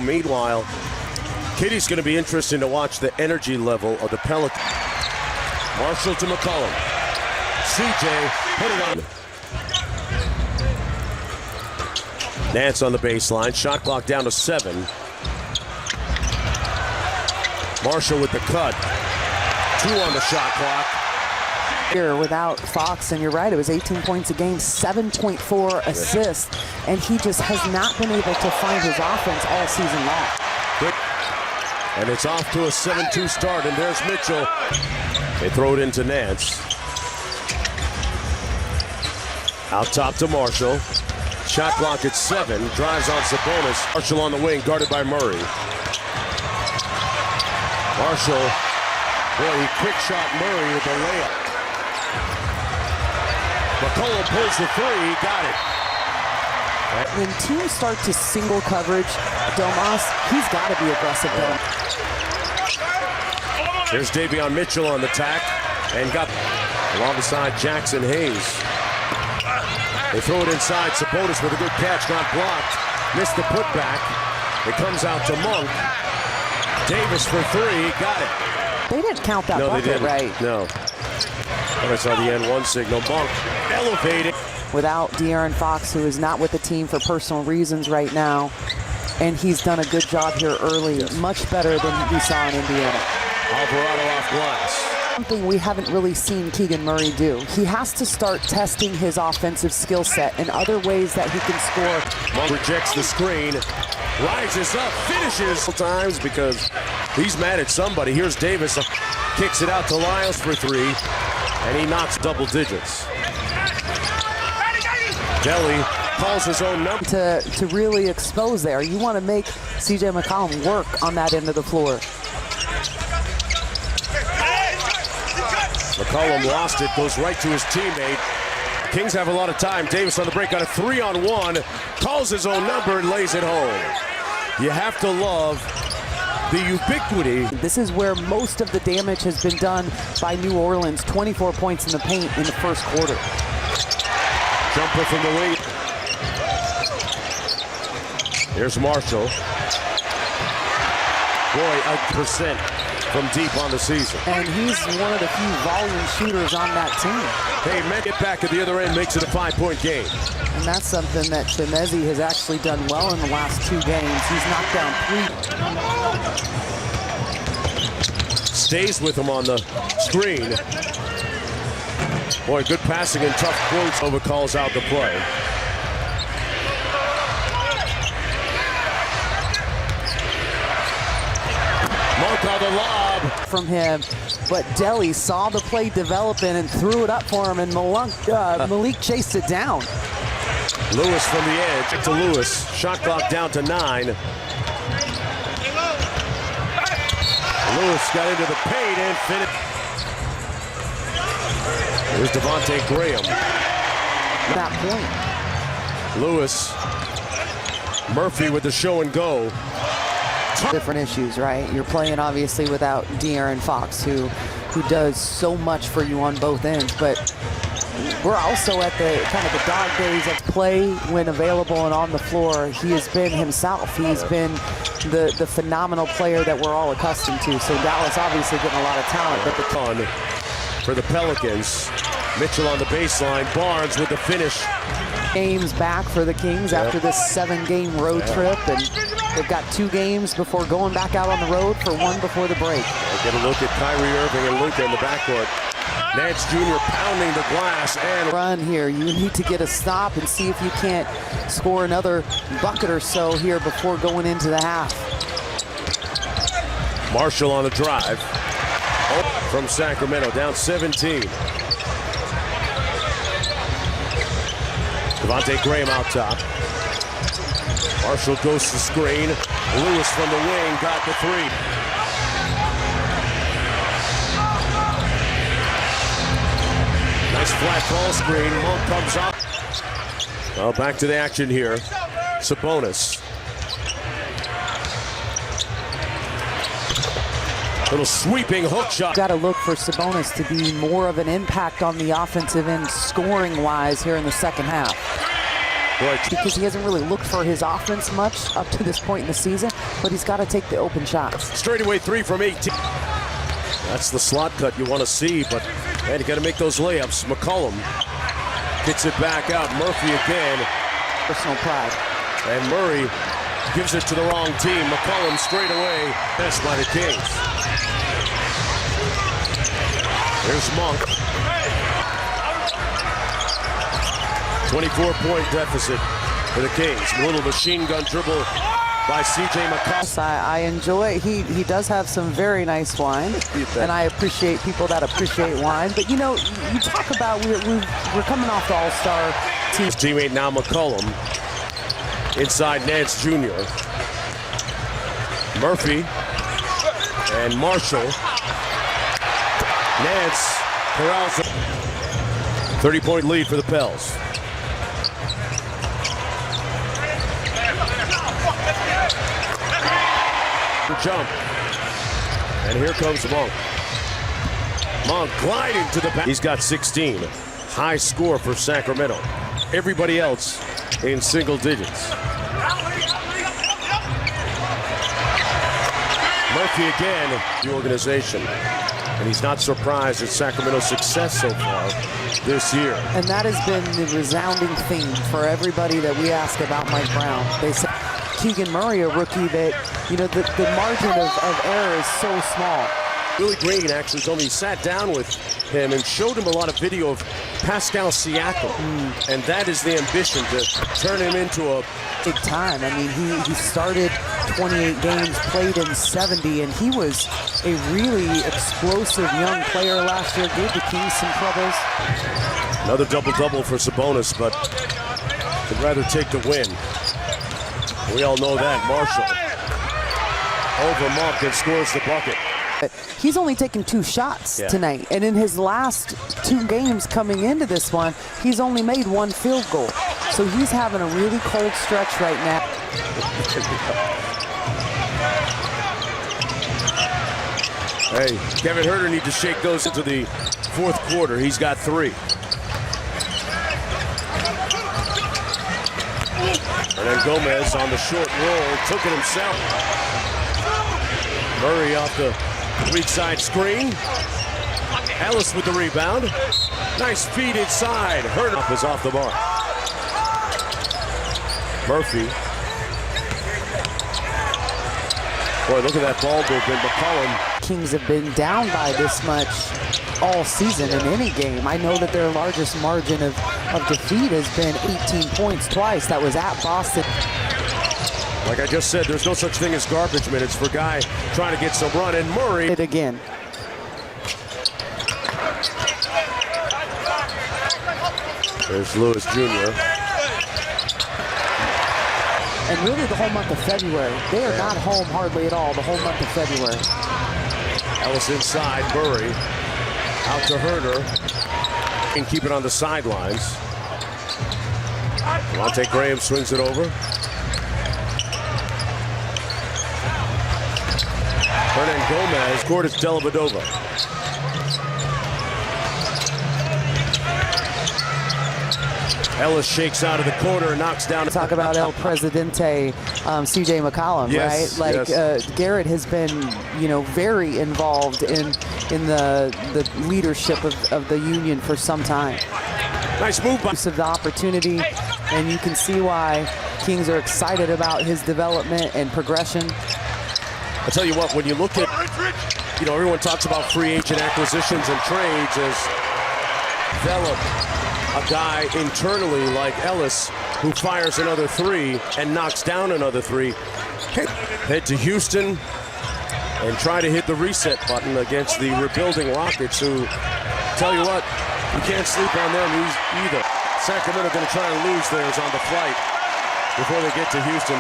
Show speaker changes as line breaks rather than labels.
Meanwhile, Kitty's going to be interesting to watch the energy level of the Pelicans. Marshall to McCollum. CJ put it on. Nance on the baseline. Shot clock down to 7. Marshall with the cut. 2 on the shot clock.
Here without Fox, and you're right, it was 18 points a game, 7.4 assists, and he just has not been able to find his offense all season long.
Good. And it's off to a 7-2 start, and there's Mitchell. They throw it into Nance. Out top to Marshall. Shot clock at 7. Drives on Sabonis. Marshall on the wing, guarded by Murray. Marshall, boy, he quick shot Murray with the layup. McCollum pulls the 3, he got it.
When teams start to single coverage Domas, he's got to be aggressive though.
There's Davion Mitchell on the tack and got alongside Jackson Hayes. They throw it inside. Sabonis with a good catch, not blocked. Missed the putback. It comes out to Monk. Davis for 3, got it.
They didn't count that bucket, right?
No. I saw the N1 signal. Monk elevated.
Without De'Aaron Fox, who is not with the team for personal reasons right now, and he's done a good job here early, much better than we saw in Indiana.
Alvarado off glass.
Something we haven't really seen Keegan Murray do. He has to start testing his offensive skill set and other ways that he can score.
Monk rejects the screen, rises up, finishes times because he's mad at somebody. Here's Davis, kicks it out to Lyles for 3, and he knocks double digits. Delly calls his own number.
To really expose there. You want to make CJ McCollum work on that end of the floor.
McCollum lost it, goes right to his teammate. Kings have a lot of time. Davis on the break on a 3-on-1, calls his own number and lays it home. You have to love the ubiquity.
This is where most of the damage has been done by New Orleans. 24 points in the paint in the first quarter.
Jumper from the wing. Here's Marshall. Boy, 1% from deep on the season.
And he's one of the few volume shooters on that team.
Hey, man, get back at the other end, makes it a 5-point game.
And that's something that Chemezi has actually done well in the last 2 games. He's knocked down 3.
Stays with him on the screen. Boy, good passing and tough quotes. Over calls out the play. Monk on the lob
from him, but Delly saw the play developing and threw it up for him, and Malik chased it down.
Lewis from the edge to Lewis. Shot clock down to 9. Lewis got into the paint and finished. Here's Devontae Graham.
That point.
Lewis. Murphy with the show and go.
Different issues, right? You're playing obviously without De'Aaron Fox, who does so much for you on both ends, but we're also at the kind of the dog days of play when available and on the floor. He has been himself. He's been the phenomenal player that we're all accustomed to. So Dallas obviously getting a lot of talent, but the
ton for the Pelicans. Mitchell on the baseline. Barnes with the finish.
Games back for the Kings after this 7-game road trip, and they've got 2 games before going back out on the road for 1 before the break.
We'll get a look at Kyrie Irving and Luka in the backcourt. Nance Jr. pounding the glass and
run here. You need to get a stop and see if you can't score another bucket or so here before going into the half.
Marshall on the drive from Sacramento, down 17. Devontae Graham out top. Marshall goes to screen. Lewis from the wing got the 3. Nice flat ball screen. Monk comes up. Well, back to the action here. Sabonis. Little sweeping hook shot.
Got to look for Sabonis to be more of an impact on the offensive end, scoring-wise, here in the second half.
Right.
Because he hasn't really looked for his offense much up to this point in the season, but he's got to take the open shots.
Straightaway three from 18. That's the slot cut you want to see, but man, you got to make those layups. McCollum gets it back out. Murphy again.
Personal pride.
And Murray gives it to the wrong team. McCollum straight away. Missed by the Kings. Here's Monk. 24-point deficit for the Kings. A little machine gun dribble by C.J. McCollum.
I enjoy, he does have some very nice wine, and I appreciate people that appreciate wine. But you know, you talk about, we're coming off the All-Star team.
His teammate now McCollum. Inside Nance Jr. Murphy and Marshall. Nance corrals it. 30-point lead for the Pels. Jump. And here comes Monk. Monk gliding to the back. He's got 16. High score for Sacramento. Everybody else in single digits. Murphy again, the organization. And he's not surprised at Sacramento's success so far this year.
And that has been the resounding theme for everybody that we ask about Mike Brown. They said Keegan Murray, a rookie that, you know, the margin of error is so small.
Willie Green actually told me he sat down with him and showed him a lot of video of Pascal Siakam. And that is the ambition, to turn him into a
big time. I mean, he started 28 games, played in 70, and he was a really explosive young player last year. Gave the Kings some troubles.
Another double-double for Sabonis, but would rather take the win. We all know that. Marshall over Monk and scores the bucket.
But he's only taken 2 shots tonight, and in his last 2 games coming into this one, he's only made 1 field goal. So he's having a really cold stretch right now.
Hey, Kevin Huerter needs to shake those into the 4th quarter. He's got 3. And then Gomez on the short roll, took it himself. Murray off the weak side screen. Ellis with the rebound. Nice feed inside. Huerter is off the mark. Murphy. Boy, look at that ball movement. McCollum.
Kings have been down by this much all season in any game. I know that their largest margin of defeat has been 18 points twice. That was at Boston.
Like I just said, there's no such thing as garbage minutes for a guy trying to get some run. And Murray.
It again.
There's Lewis Jr.
And really the whole month of February. They are not home hardly at all the whole month of February.
Ellis inside, Murray out to Huerter. And keep it on the sidelines. Devontae Graham swings it over. Hernan Gomez scored his Dellavedova. Ellis shakes out of the corner and knocks down.
Talk about El Presidente, C.J. McCollum,
yes,
right? Like Garrett has been, you know, very involved in the leadership of the union for some time.
Nice move by.
Of the opportunity, and you can see why Kings are excited about his development and progression.
I tell you what, when you look at, you know, everyone talks about free agent acquisitions and trades as develop a guy internally like Ellis who fires another 3 and knocks down another 3. Head to Houston and try to hit the reset button against the rebuilding Rockets, who, tell you what, you can't sleep on them either. Sacramento going to try and lose theirs on the flight before they get to Houston.